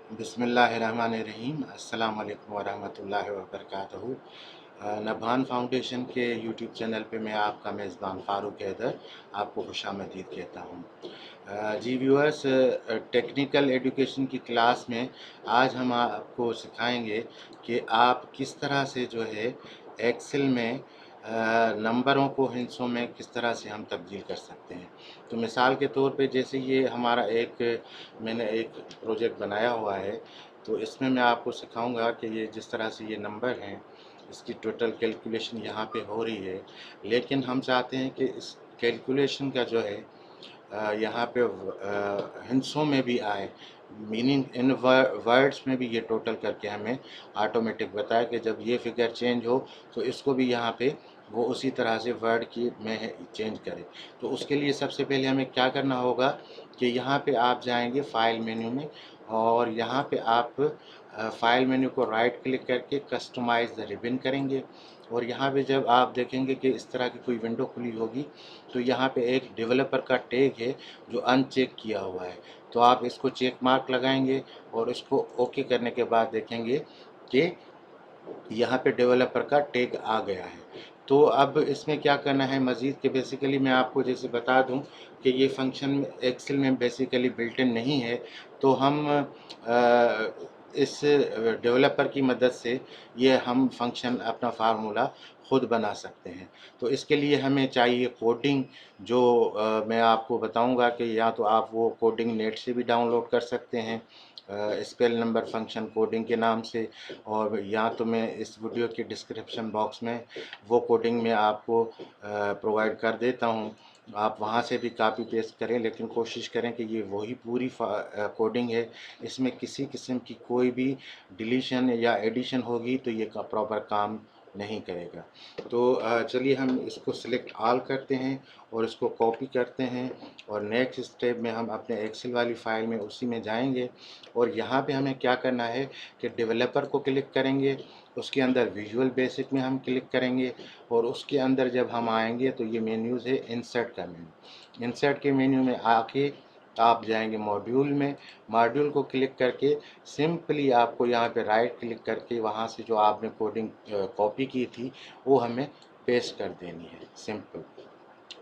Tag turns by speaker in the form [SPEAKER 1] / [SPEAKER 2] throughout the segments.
[SPEAKER 1] बिस्मिल्लाहिर्रहमानिर्रहीम। अस्सलाम वालेकुम वरहमतुल्लाहि वबरकातुहू। नबहान फाउंडेशन के यूट्यूब चैनल पे मैं आपका मेज़बान फ़ारूक हैदर आपको खुशामदीद कहता हूँ। जी व्यूअर्स, टेक्निकल एजुकेशन की क्लास में आज हम आपको सिखाएंगे कि आप किस तरह से जो है एक्सेल में नंबरों को हिंसों में किस तरह से हम तब्दील कर सकते हैं। तो मिसाल के तौर पे जैसे ये हमारा मैंने एक प्रोजेक्ट बनाया हुआ है, तो इसमें मैं आपको सिखाऊंगा कि ये जिस तरह से ये नंबर हैं, इसकी टोटल कैलकुलेशन यहाँ पे हो रही है, लेकिन हम चाहते हैं कि इस कैलकुलेशन का जो है यहाँ पे हिंसों में भी आए, मीनिंग इन वर्ड्स में भी ये टोटल करके हमें ऑटोमेटिक बताए कि जब ये फिगर चेंज हो तो इसको भी यहाँ पे वो उसी तरह से वर्ड की में चेंज करे। तो उसके लिए सबसे पहले हमें क्या करना होगा कि यहाँ पे आप जाएंगे फाइल मेन्यू में, और यहाँ पे आप फाइल मेन्यू को राइट क्लिक करके कस्टमाइज द रिबन करेंगे, और यहाँ पे जब आप देखेंगे कि इस तरह की कोई विंडो खुली होगी तो यहाँ पे एक डेवलपर का टैग है जो अनचेक किया हुआ है, तो आप इसको चेक मार्क लगाएंगे और इसको ओके करने के बाद देखेंगे कि यहाँ पे डेवलपर का टैग आ गया है। तो अब इसमें क्या करना है मज़ीद कि बेसिकली मैं आपको जैसे बता दूं कि ये फंक्शन एक्सेल में बेसिकली बिल्ट इन नहीं है, तो हम इस डेवलपर की मदद से ये हम फंक्शन अपना फार्मूला ख़ुद बना सकते हैं। तो इसके लिए हमें चाहिए कोडिंग, जो मैं आपको बताऊंगा कि या तो आप वो कोडिंग नेट से भी डाउनलोड कर सकते हैं स्पेल नंबर फंक्शन कोडिंग के नाम से, और या तो मैं इस वीडियो के डिस्क्रिप्शन बॉक्स में वो कोडिंग में आपको प्रोवाइड कर देता हूँ, आप वहाँ से भी कॉपी पेस्ट करें, लेकिन कोशिश करें कि ये वही पूरी कोडिंग है, इसमें किसी किस्म की कोई भी डिलीशन या एडिशन होगी तो ये प्रॉपर काम नहीं करेगा। तो चलिए हम इसको सिलेक्ट ऑल करते हैं और इसको कॉपी करते हैं, और नेक्स्ट स्टेप में हम अपने एक्सेल वाली फ़ाइल में उसी में जाएंगे, और यहाँ पे हमें क्या करना है कि डेवलपर को क्लिक करेंगे, उसके अंदर विजुअल बेसिक में हम क्लिक करेंगे, और उसके अंदर जब हम आएंगे तो ये मेन्यूज़ है इंसर्ट का मेन्यू। इंसर्ट के मेन्यू में आके आप जाएंगे मॉड्यूल में, मॉड्यूल को क्लिक करके सिंपली आपको यहाँ पे राइट क्लिक करके वहाँ से जो आपने कोडिंग कॉपी की थी वो हमें पेस्ट कर देनी है, सिंपल।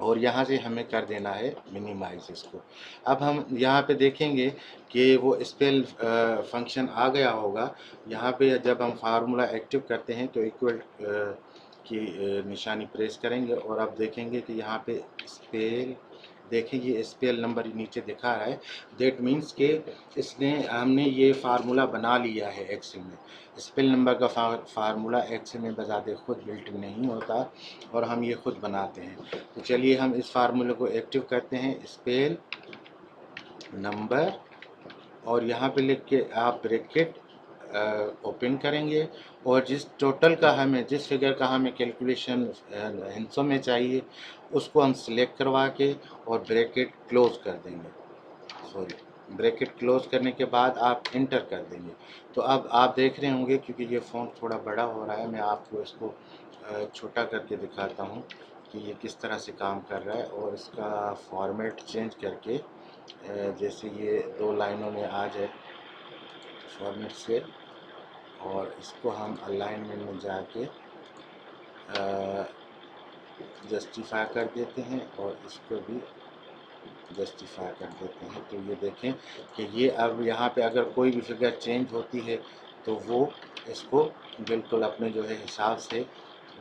[SPEAKER 1] और यहाँ से हमें कर देना है मिनिमाइज इसको। अब हम यहाँ पे देखेंगे कि वो स्पेल फंक्शन आ गया होगा। यहाँ पे जब हम फार्मूला एक्टिव करते हैं तो इक्वल की निशानी प्रेस करेंगे, और अब देखेंगे कि यहाँ पे स्पेल, देखें ये स्पेल नंबर नीचे दिखा रहा है, दैट मीन्स कि हमने ये फार्मूला बना लिया है एक्सेल में। स्पेल नंबर का फार्मूला एक्सेल में बजाते खुद बिल्ट नहीं होता, और हम ये खुद बनाते हैं। तो चलिए हम इस फार्मूले को एक्टिव करते हैं, स्पेल नंबर, और यहाँ पे लिख के आप ब्रैकेट ओपन करेंगे, और जिस टोटल का हमें, जिस फिगर का हमें कैलकुलेशन हिस्सों में चाहिए उसको हम सिलेक्ट करवा के और ब्रैकेट क्लोज कर देंगे, सॉरी ब्रैकेट क्लोज करने के बाद आप इंटर कर देंगे। तो अब आप देख रहे होंगे, क्योंकि ये फ़ॉन्ट थोड़ा बड़ा हो रहा है, मैं आपको इसको छोटा करके दिखाता हूँ कि ये किस तरह से काम कर रहा है, और इसका फॉर्मेट चेंज करके जैसे ये 2 लाइनों में आ जाए फॉर्मेट से, और इसको हम अलाइनमेंट में जाके जस्टिफाई कर देते हैं, और इसको भी जस्टिफाई कर देते हैं। तो ये देखें कि ये अब यहाँ पे अगर कोई भी फिगर चेंज होती है तो वो इसको बिल्कुल अपने जो है हिसाब से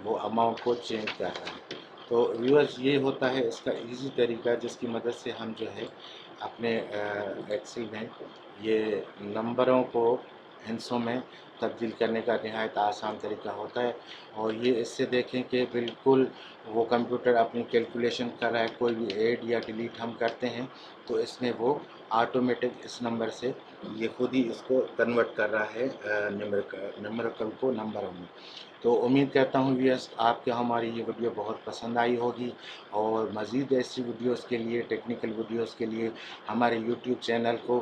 [SPEAKER 1] वो अमाउंट को चेंज कर रहा है। तो व्यूअर्स, ये होता है इसका इजी तरीका, जिसकी मदद से हम जो है अपने एक्सेल में ये नंबरों को हिंसों में तब्दील करने का नहायत आसान तरीका होता है। और ये इससे देखें कि बिल्कुल वो कंप्यूटर अपनी कैलकुलेशन कर रहा है, कोई भी ऐड या डिलीट हम करते हैं तो इसमें वो ऑटोमेटिक इस नंबर से ये खुद ही इसको कन्वर्ट कर रहा है न्यूमेरिकल को नंबरों में। तो उम्मीद करता हूँ व्यूअर्स आपको हमारी ये वीडियो बहुत पसंद आई होगी, और मज़ीद ऐसी वीडियोस के लिए, टेक्निकल वीडियोस के लिए हमारे यूट्यूब चैनल को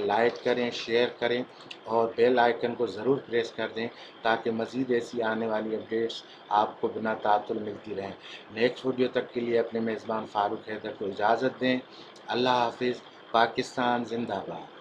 [SPEAKER 1] लाइक करें, शेयर करें, और बेल आइकन को ज़रूर प्रेस कर दें, ताकि मज़ीद ऐसी आने वाली अपडेट्स आपको बिना तातुल मिलती रहें। नेक्स्ट वीडियो तक के लिए अपने मेज़बान फ़ारूक हैदर को इजाज़त दें। अल्लाह हाफिज़। पाकिस्तान जिंदाबाद।